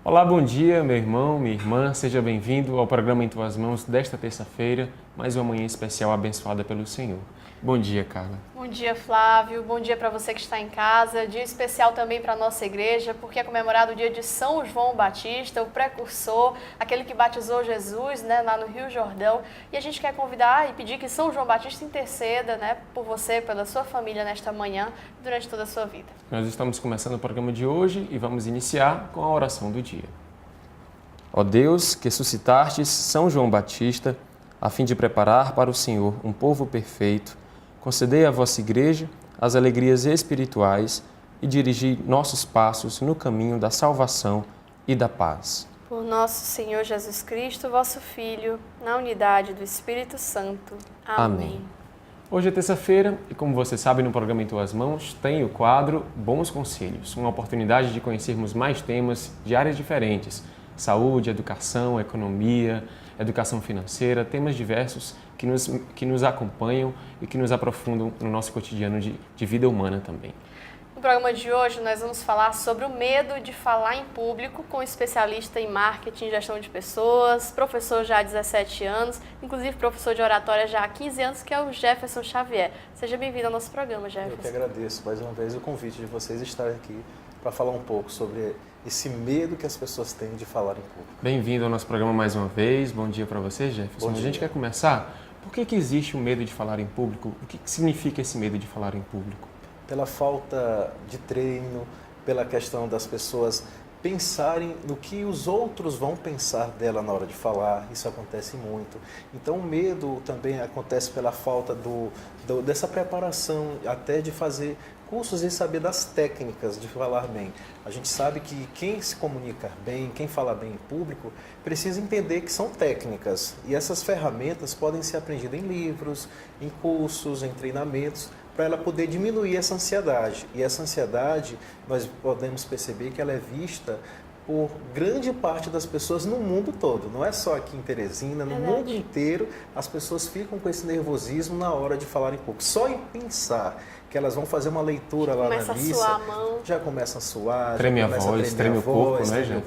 Olá, bom dia, meu irmão, minha irmã, seja bem-vindo ao programa Em Tuas Mãos desta terça-feira, mais uma manhã especial abençoada pelo Senhor. Bom dia, Carla. Bom dia, Flávio. Bom dia para você que está em casa. Dia especial também para a nossa igreja, porque é comemorado o dia de São João Batista, o precursor, aquele que batizou Jesus, lá no Rio Jordão. E a gente quer convidar e pedir que São João Batista interceda, por você, pela sua família nesta manhã, durante toda a sua vida. Nós estamos começando o programa de hoje e vamos iniciar com a oração do dia. Ó Deus, que suscitastes São João Batista, a fim de preparar para o Senhor um povo perfeito, concedei à vossa Igreja as alegrias espirituais e dirigi nossos passos no caminho da salvação e da paz. Por nosso Senhor Jesus Cristo, vosso Filho, na unidade do Espírito Santo. Amém. Hoje é terça-feira e, como você sabe, no programa Em Tuas Mãos tem o quadro Bons Conselhos, uma oportunidade de conhecermos mais temas de áreas diferentes: saúde, educação, economia, educação financeira, temas diversos que nos acompanham e que nos aprofundam no nosso cotidiano de vida humana também. No programa de hoje, nós vamos falar sobre o medo de falar em público com um especialista em marketing e gestão de pessoas, professor já há 17 anos, inclusive professor de oratória já há 15 anos, que é o Jefferson Xavier. Seja bem-vindo ao nosso programa, Jefferson. Eu que agradeço mais uma vez o convite de vocês estarem aqui para falar um pouco sobre esse medo que as pessoas têm de falar em público. Bem-vindo ao nosso programa mais uma vez. Bom dia para você, Jefferson. Bom dia. A gente quer começar. Por que existe o medo de falar em público? O que significa esse medo de falar em público? Pela falta de treino, pela questão das pessoas pensarem no que os outros vão pensar dela na hora de falar, isso acontece muito. Então o medo também acontece pela falta dessa preparação, até de fazer cursos e saber das técnicas de falar bem. A gente sabe que quem se comunica bem, quem fala bem em público, precisa entender que são técnicas. E essas ferramentas podem ser aprendidas em livros, em cursos, em treinamentos, para ela poder diminuir essa ansiedade. E essa ansiedade, nós podemos perceber que ela é vista por grande parte das pessoas no mundo todo. Não é só aqui em Teresina, no mundo inteiro as pessoas ficam com esse nervosismo na hora de falar em público. Só em pensar que elas vão fazer uma leitura lá na missa, já começa a suar, treme a voz, treme o corpo, né, gente?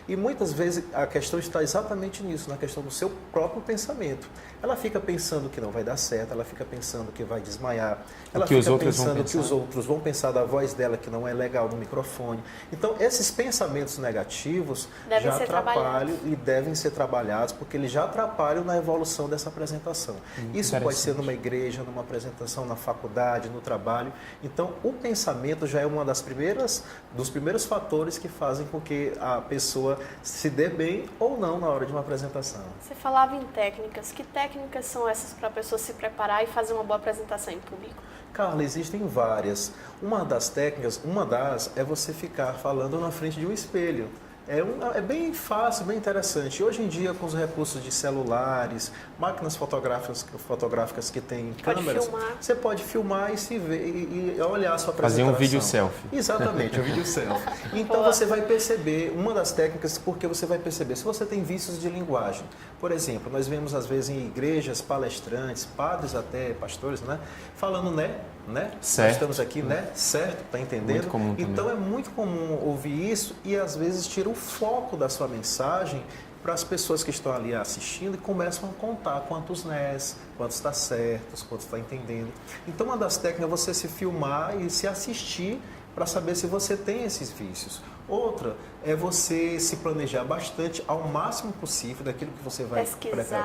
E muitas vezes a questão está exatamente nisso, na questão do seu próprio pensamento. Ela fica pensando que não vai dar certo, ela fica pensando que vai desmaiar, ela fica pensando que os outros vão pensar da voz dela que não é legal no microfone. Então, esses pensamentos negativos já atrapalham e devem ser trabalhados, porque eles já atrapalham na evolução dessa apresentação. Isso pode ser numa igreja, numa apresentação na faculdade, no trabalho. Então, o pensamento já é uma dos primeiros fatores que fazem com que a pessoa se dê bem ou não na hora de uma apresentação. Você falava em técnicas. Que técnicas são essas para a pessoa se preparar e fazer uma boa apresentação em público? Carla, existem várias. Uma das técnicas é você ficar falando na frente de um espelho. É bem fácil, bem interessante. Hoje em dia, com os recursos de celulares, máquinas fotográficas que têm câmeras, você pode filmar e se ver e olhar a sua apresentação. Fazer um vídeo selfie. Exatamente, um vídeo selfie. Então você vai perceber, uma das técnicas, porque você vai perceber se você tem vícios de linguagem. Por exemplo, nós vemos às vezes em igrejas, palestrantes, padres até, pastores, falando Certo. Nós estamos aqui, certo, tá entendendo? Muito comum também. Então é muito comum ouvir isso e às vezes tira o foco da sua mensagem para as pessoas que estão ali assistindo e começam a contar quantos quantos está certo, quantos está entendendo. Então uma das técnicas é você se filmar e se assistir para saber se você tem esses vícios. Outra é você se planejar bastante, ao máximo possível, daquilo que você vai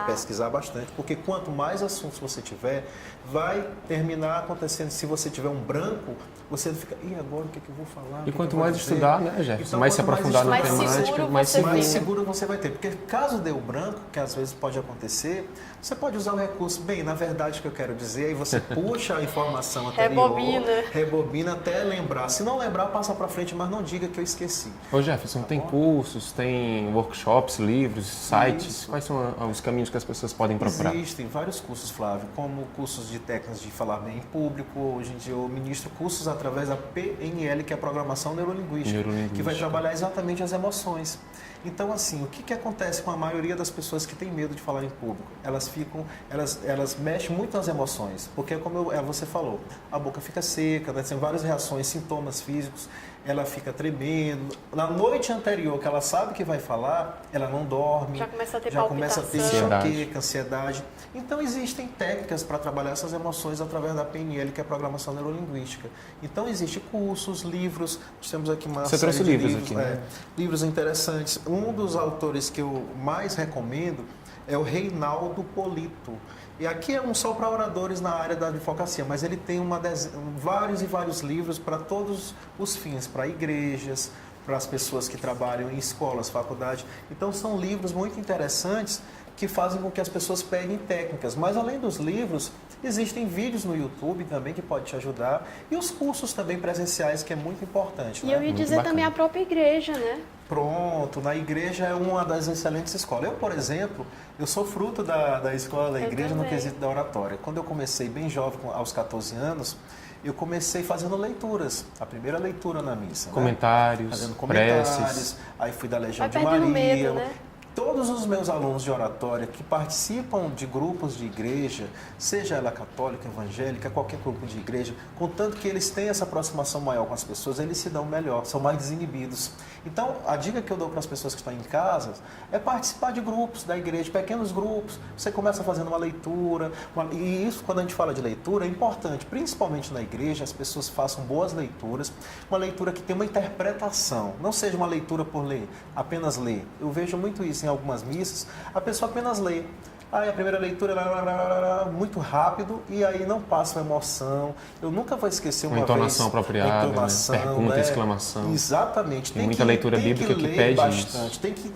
pesquisar bastante, porque quanto mais assuntos você tiver, vai terminar acontecendo. Se você tiver um branco, você fica, e agora o que eu vou falar? E quanto mais estudar, Jefferson? Então, mais se aprofundar na temática, mais seguro você vai ter. Porque caso dê o branco, que às vezes pode acontecer, você pode usar o recurso, na verdade, o que eu quero dizer, aí você puxa a informação anterior, rebobina até lembrar. Se não lembrar, passa para frente, mas não diga que eu esqueci. Ô Jefferson, tem cursos, tem workshops, livros, sites? Isso. Quais são os caminhos que as pessoas podem procurar? Existem vários cursos, Flávio, como cursos de técnicas de falar bem em público. Hoje em dia eu ministro cursos através da PNL, que é a Programação Neurolinguística, que vai trabalhar exatamente as emoções. Então, assim, o que acontece com a maioria das pessoas que têm medo de falar em público? Elas mexem muito nas emoções, porque como você falou, a boca fica seca, né? Tem várias reações, sintomas físicos, ela fica tremendo. Na noite anterior, que ela sabe que vai falar, ela não dorme. Já começa a ter já começa a ter palpitação. enxaqueca, ansiedade. Então, existem técnicas para trabalhar essas emoções através da PNL, que é a Programação Neurolinguística. Então, existem cursos, livros. Nós temos aqui uma Você série trouxe de livros aqui, né? livros interessantes. Um dos autores que eu mais recomendo é o Reinaldo Polito. E aqui é um só para oradores na área da advocacia, mas ele tem vários e vários livros para todos os fins, para igrejas, para as pessoas que trabalham em escolas, faculdades. Então, são livros muito interessantes que fazem com que as pessoas peguem técnicas. Mas, além dos livros, existem vídeos no YouTube também que podem te ajudar e os cursos também presenciais, que é muito importante. E né? eu ia dizer também a própria igreja, né? Pronto, na igreja é uma das excelentes escolas. Eu, por exemplo, eu sou fruto da escola da igreja no quesito da oratória. Quando eu comecei bem jovem, aos 14 anos, eu comecei fazendo leituras, a primeira leitura na missa. Comentários, né? Fazendo comentários, preces. Aí fui da Legião de perdendo Maria. medo, né? Todos os meus alunos de oratória que participam de grupos de igreja, seja ela católica, evangélica, qualquer grupo de igreja, contanto que eles têm essa aproximação maior com as pessoas, eles se dão melhor, são mais desinibidos. Então, a dica que eu dou para as pessoas que estão em casa é participar de grupos da igreja, pequenos grupos. Você começa fazendo uma leitura, e isso, quando a gente fala de leitura, é importante, principalmente na igreja, as pessoas façam boas leituras, uma leitura que tenha uma interpretação, não seja uma leitura por ler, apenas ler. Eu vejo muito isso em algumas missas, a pessoa apenas lê. Aí a primeira leitura é muito rápido e aí não passa uma emoção. Eu nunca vou esquecer uma entonação vez, apropriada, entonação, né? Pergunta, exclamação. Exatamente. Tem muita leitura bíblica que pede bastante. isso. Tem que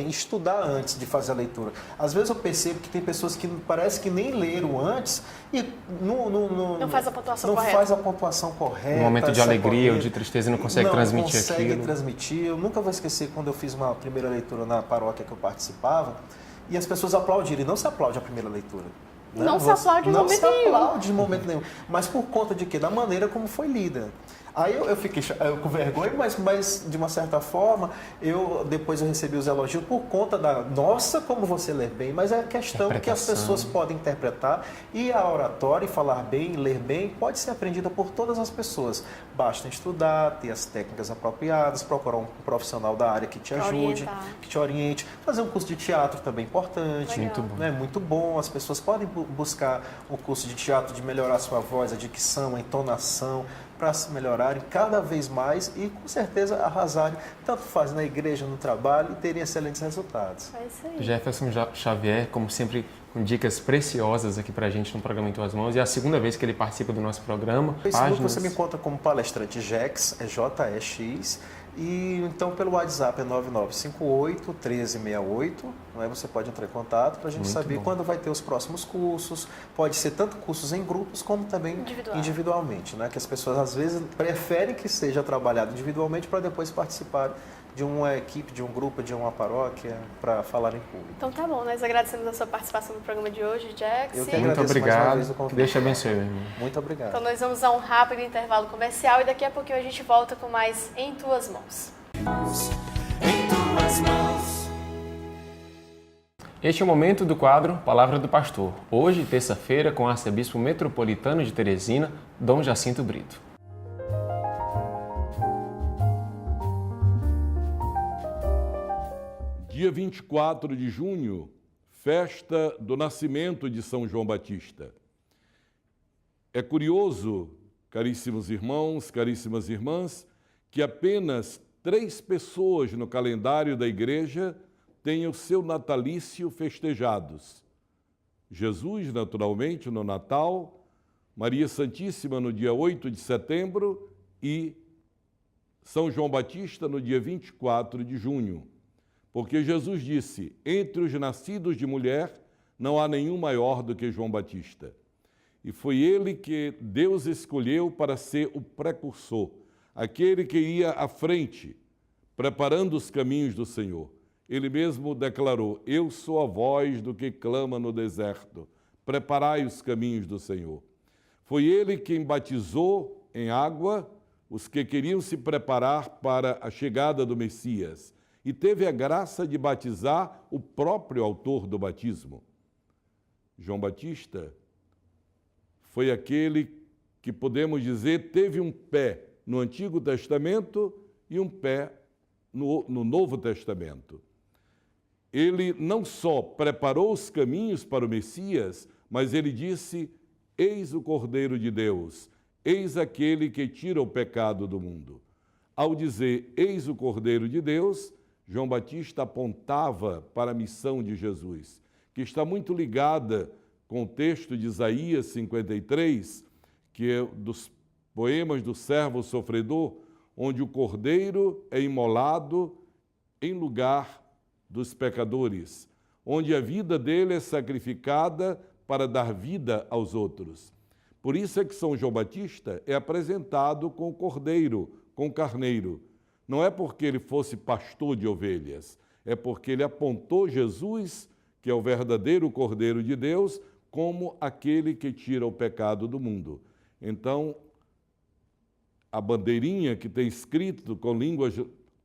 estudar antes de fazer a leitura. Às vezes eu percebo que tem pessoas que parece que nem leram antes e não faz a pontuação não correta. faz a pontuação correta. No momento de alegria ou de tristeza não consegue transmitir aquilo. Não consegue transmitir. Eu nunca vou esquecer quando eu fiz uma primeira leitura na paróquia que eu participava e as pessoas aplaudiram. E não se aplaude a primeira leitura. Né? Não se aplaude de momento nenhum. Não se aplaude de momento nenhum. Mas por conta de quê? Da maneira como foi lida. Aí eu fiquei com vergonha, mas de uma certa forma, depois eu recebi os elogios por conta da, nossa, como você lê bem, mas é a questão que as pessoas podem interpretar e a oratória, falar bem, ler bem, pode ser aprendida por todas as pessoas. Basta estudar, ter as técnicas apropriadas, procurar um profissional da área que te ajude, que te oriente, fazer um curso de teatro também importante, muito bom. Né? Muito bom, as pessoas podem buscar um curso de teatro de melhorar a sua voz, a dicção, a entonação, para se melhorarem cada vez mais e, com certeza, arrasarem, tanto faz na igreja, no trabalho e terem excelentes resultados. É isso aí. Jefferson Xavier, como sempre, com dicas preciosas aqui pra gente no programa Em Tuas Mãos. E é a segunda vez que ele participa do nosso programa. No Facebook você me encontra como palestrante Jex, é J-E-X. E então pelo WhatsApp é 9958-1368, né? Você pode entrar em contato para a gente saber quando vai ter os próximos cursos. Pode ser tanto cursos em grupos como também individualmente, né? Que as pessoas às vezes preferem que seja trabalhado individualmente para depois participar de uma equipe, de um grupo, de uma paróquia para falar em público. Então tá bom, nós agradecemos a sua participação no programa de hoje, Jax. Eu que Muito agradeço mais uma vez o obrigado. convite. Deus te abençoe, meu irmão. Muito obrigado. Então nós vamos a um rápido intervalo comercial e daqui a pouquinho a gente volta com mais Em Tuas Mãos. Em tuas mãos. Este é o momento do quadro Palavra do Pastor. Hoje, terça-feira, com o arcebispo metropolitano de Teresina, Dom Jacinto Brito. Dia 24 de junho, festa do nascimento de São João Batista. É curioso, caríssimos irmãos, caríssimas irmãs, que apenas 3 pessoas no calendário da igreja têm o seu natalício festejados. Jesus, naturalmente, no Natal, Maria Santíssima no dia 8 de setembro e São João Batista no dia 24 de junho. Porque Jesus disse, entre os nascidos de mulher, não há nenhum maior do que João Batista. E foi ele que Deus escolheu para ser o precursor, aquele que ia à frente, preparando os caminhos do Senhor. Ele mesmo declarou, eu sou a voz do que clama no deserto, preparai os caminhos do Senhor. Foi ele quem batizou em água os que queriam se preparar para a chegada do Messias. e teve a graça de batizar o próprio autor do batismo. João Batista foi aquele que, podemos dizer, teve um pé no Antigo Testamento e um pé no Novo Testamento. Ele não só preparou os caminhos para o Messias, mas ele disse: eis o Cordeiro de Deus, eis aquele que tira o pecado do mundo. Ao dizer eis o Cordeiro de Deus, João Batista apontava para a missão de Jesus, que está muito ligada com o texto de Isaías 53, que é dos poemas do servo sofredor, onde o Cordeiro é imolado em lugar dos pecadores, onde a vida dele é sacrificada para dar vida aos outros. Por isso é que São João Batista é apresentado com o cordeiro, com o carneiro. Não é porque ele fosse pastor de ovelhas, é porque ele apontou Jesus, que é o verdadeiro Cordeiro de Deus, como aquele que tira o pecado do mundo. Então, a bandeirinha que tem escrito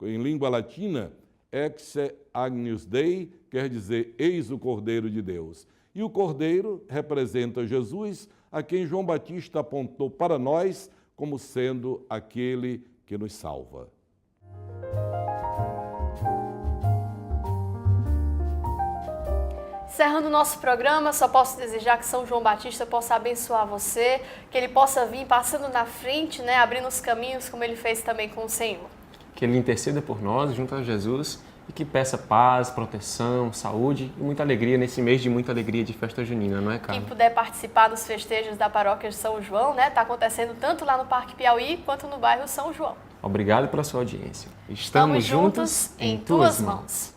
em língua latina, Exe Agnus Dei, quer dizer, eis o Cordeiro de Deus. E o Cordeiro representa Jesus, a quem João Batista apontou para nós como sendo aquele que nos salva. Encerrando o nosso programa, só posso desejar que São João Batista possa abençoar você, que ele possa vir passando na frente, né, abrindo os caminhos, como ele fez também com o Senhor. Que ele interceda por nós junto a Jesus e que peça paz, proteção, saúde e muita alegria nesse mês de muita alegria de festa junina, não é, Carla? Quem puder participar dos festejos da paróquia de São João, né, está acontecendo tanto lá no Parque Piauí quanto no bairro São João. Obrigado pela sua audiência. Estamos juntos em tuas mãos.